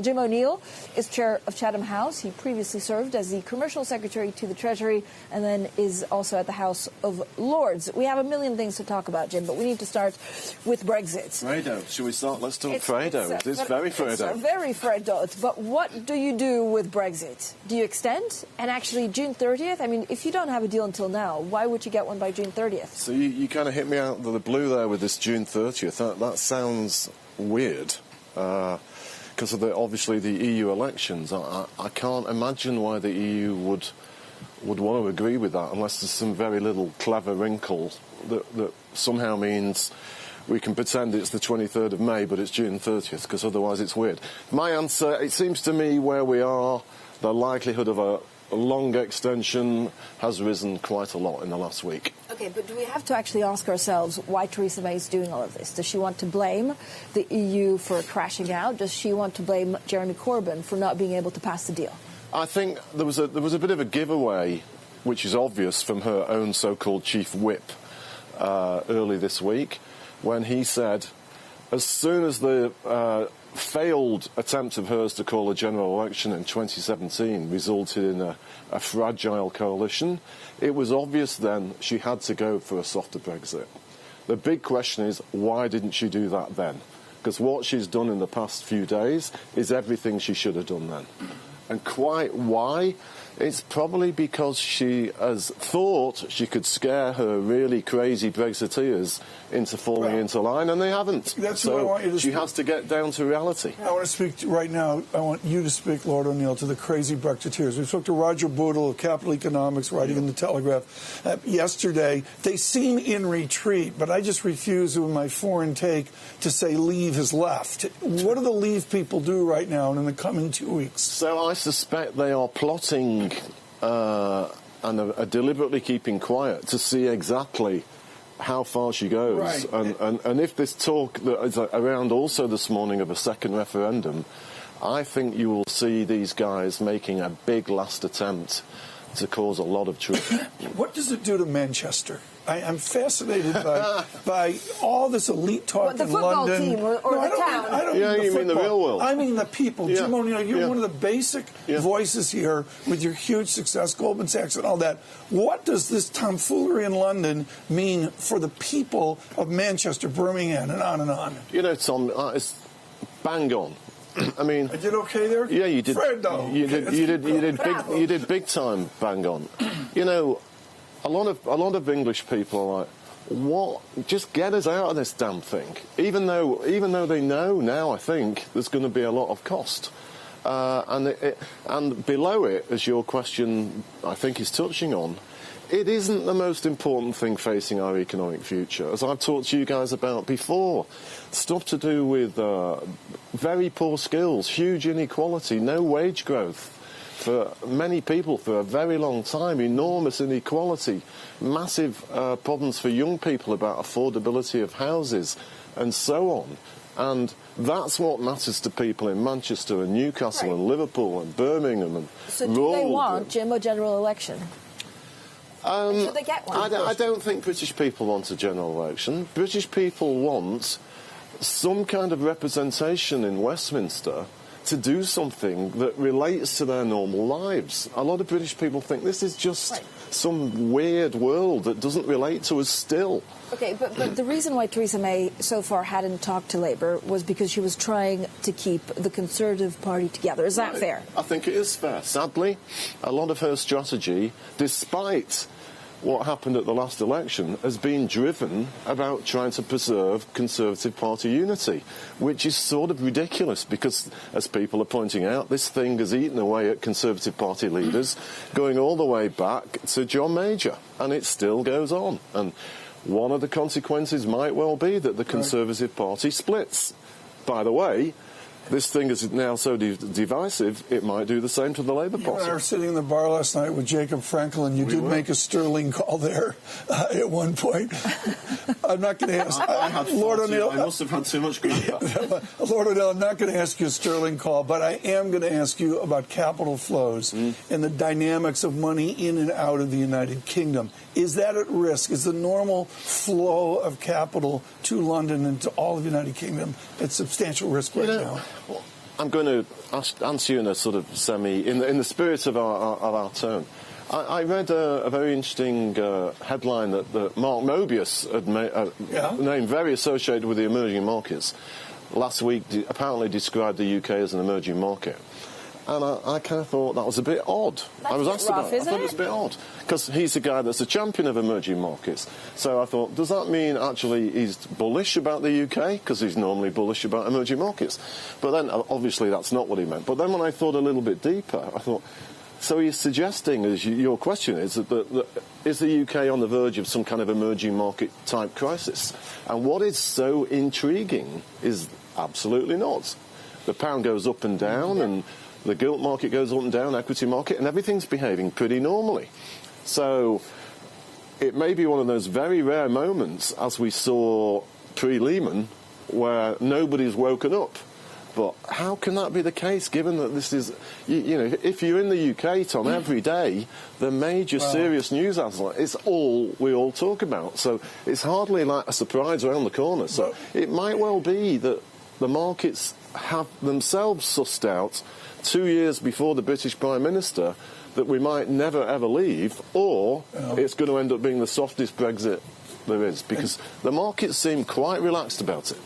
Jim O'Neill is chair of Chatham House. He previously served as the commercial secretary to the Treasury and then is also at the House of Lords. We have a million things to talk about, Jim, but we need to start with Brexit. Fredo. Shall we start? Let's talk Fredo. It's very Fredo. It's very Fredo. But what do you do with Brexit? Do you extend? And actually, June 30th? I mean, if you don't have a deal until now, why would you get one by June 30th? So you kind of hit me out of the blue there with this June 30th. That sounds weird. Because of obviously the EU elections, I can't imagine why the EU would want to agree with that unless there's some very little clever wrinkle that somehow means we can pretend it's the 23rd of May, but it's June 30th, because otherwise it's weird. My answer, it seems to me where we are, the likelihood of a long extension has risen quite a lot in the last week. OK, but do we have to actually ask ourselves why Theresa May is doing all of this? Does she want to blame the EU for crashing out? Does she want to blame Jeremy Corbyn for not being able to pass the deal? I think there was a bit of a giveaway, which is obvious, from her own so-called chief whip early this week, when he said, as soon as the failed attempt of hers to call a general election in 2017 resulted in a fragile coalition, it was obvious then she had to go for a softer Brexit. The big question is, why didn't she do that then? Because what she's done in the past few days is everything she should have done then. And quite why? It's probably because she has thought she could scare her really crazy Brexiteers into falling into line, and they haven't. That's so what I want you to she has to get down to reality. I want to speak right now. I want you to speak, Lord O'Neill, to the crazy Brexiteers. We spoke to Roger Boodle of Capital Economics, writing in the Telegraph yesterday. They seem in retreat, but I just refuse with my foreign take to say leave has left. What do the leave people do right now and in the coming 2 weeks? So I suspect they are plotting and are deliberately keeping quiet to see exactly how far she goes. Right. And if this talk that is around also this morning of a second referendum, I think you will see these guys making a big last attempt to cause a lot of trouble. What does it do to Manchester? I'm fascinated by all this elite talk the in football London. team or the town? I don't Yeah, mean you mean the real world. I mean the people. Yeah. Jim O'Neill, you're Yeah. one of the basic voices here with your huge success, Goldman Sachs and all that. What does this tomfoolery in London mean for the people of Manchester, Birmingham, and on and on? You know, Tom, it's bang on. I mean, I did okay there. Yeah, you did. Fredo. You did big time bang on. You know, a lot of English people are like, what? Just get us out of this damn thing. Even though they know now, I think there's going to be a lot of cost. And below it, as your question I think is touching on, it isn't the most important thing facing our economic future. As I've talked to you guys about before, stuff to do with very poor skills, huge inequality, no wage growth for many people for a very long time, enormous inequality, massive problems for young people about affordability of houses, and so on. And that's what matters to people in Manchester and Newcastle and Liverpool and Birmingham and So do they want, Jim, a general election? Should they get one? I don't think British people want a general election. British people want some kind of representation in Westminster to do something that relates to their normal lives. A lot of British people think this is just some weird world that doesn't relate to us still. OK, but the reason why Theresa May so far hadn't talked to Labour was because she was trying to keep the Conservative Party together. Is that fair? I think it is fair. Sadly, a lot of her strategy, despite what happened at the last election, has been driven about trying to preserve Conservative Party unity, which is sort of ridiculous because, as people are pointing out, this thing has eaten away at Conservative Party leaders going all the way back to John Major, and it still goes on. And one of the consequences might well be that the Conservative Party splits. By the way, this thing is now so divisive, it might do the same to the Labour Party. You and I were sitting in the bar last night with Jacob Franklin. You did make a sterling call there at one point. I'm not going to ask Lord O'Neill. I must have had too much grief. Lord O'Neill, I'm not going to ask you a sterling call, but I am going to ask you about capital flows and the dynamics of money in and out of the United Kingdom. Is that at risk? Is the normal flow of capital to London and to all of the United Kingdom at substantial risk right now? I'm going to answer you in a sort of in the spirit of our tone. I read a very interesting headline that Mark Mobius had named, very associated with the emerging markets, last week apparently described the UK as an emerging market. And I kind of thought that was a bit odd. I was asked about it. I thought it was a bit odd. Because he's a guy that's a champion of emerging markets. So I thought, does that mean actually he's bullish about the UK? Because he's normally bullish about emerging markets. But then, obviously, that's not what he meant. But then when I thought a little bit deeper, I thought, so he's suggesting, as your question is, that is the UK on the verge of some kind of emerging market type crisis? And what is so intriguing is absolutely not. The pound goes up and down, and the gilt market goes up and down, equity market, and everything's behaving pretty normally. So it may be one of those very rare moments, as we saw pre-Lehman, where nobody's woken up. But how can that be the case, given that this is, you know, if you're in the UK, Tom, every day, the major serious news outlets, it's all we all talk about. So it's hardly like a surprise around the corner. So it might well be that the markets have themselves sussed out 2 years before the British Prime Minister that we might never, ever leave, or it's going to end up being the softest Brexit there is, because the markets seem quite relaxed about it.